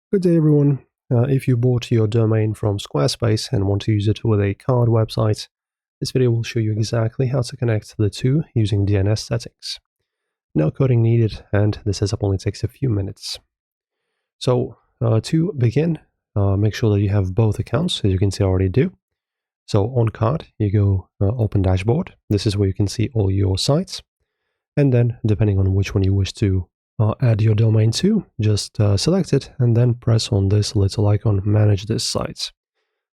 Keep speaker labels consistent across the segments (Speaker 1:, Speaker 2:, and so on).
Speaker 1: Good day, everyone. If you bought your domain from Squarespace and want to use it with a card website, this video will show you exactly how to connect the two using DNS settings. No coding needed, and the setup only takes a few minutes. So to begin, make sure that you have both accounts, as you can see I already do. So on card, you go open dashboard. This is where you can see all your sites. And then, depending on which one you wish to add your domain to, just select it and then press on this little icon, manage this site.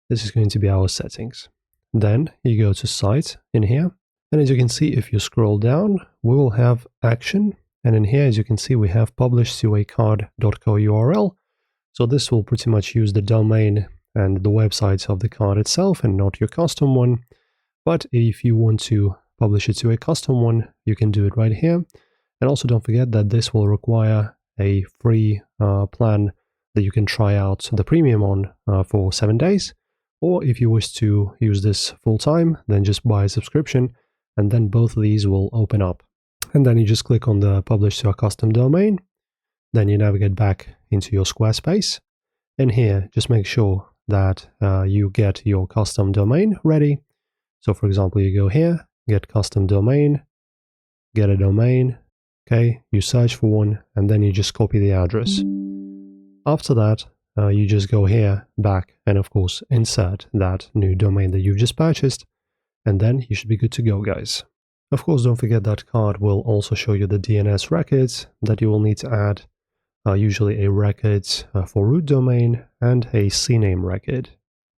Speaker 1: This is going to be our settings. Then you go to site in here. And as you can see, if you scroll down, we will have action. And in here, as you can see, we have published to a card.co URL. So this will pretty much use the domain and the website of the card itself and not your custom one. But if you want to publish it to a custom one, you can do it right here. And also don't forget that this will require a free plan that you can try out the premium on for 7 days. Or if you wish to use this full time, then just buy a subscription and then both of these will open up. And then you just click on the publish to a custom domain. Then you navigate back into your Squarespace. And here, just make sure that you get your custom domain ready. So for example, you go here, get custom domain, get a domain. Okay, you search for one, and then you just copy the address. After that, you just go here, back, and of course, insert that new domain that you've just purchased, and then you should be good to go, guys. Of course, don't forget that card will also show you the DNS records that you will need to add, usually a record for root domain and a CNAME record.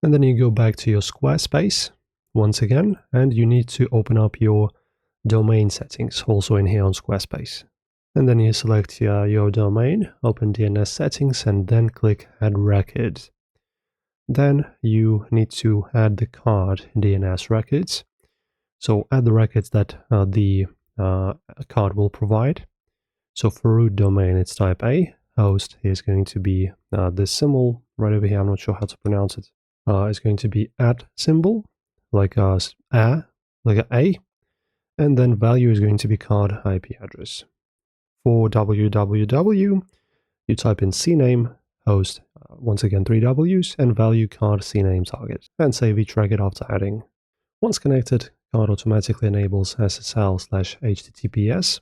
Speaker 1: And then you go back to your Squarespace once again, and you need to open up your domain settings also in here on Squarespace. And then you select your domain, open DNS settings, and then click add record. Then you need to add the card DNS records. So add the records that the card will provide. So for root domain, it's type A. Host is going to be this symbol right over here. I'm not sure how to pronounce it. It's going to be @ like a A. And then value is going to be card IP address. For www, you type in CNAME, host, once again 3 W's, and value card CNAME target, and save each record after adding. Once connected, card automatically enables SSL/HTTPS,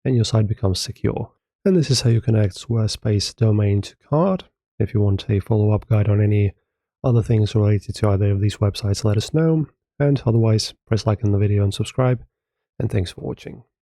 Speaker 1: and your site becomes secure. And this is how you connect Squarespace domain to card. If you want a follow-up guide on any other things related to either of these websites, let us know. And otherwise, press like on the video and subscribe. And thanks for watching.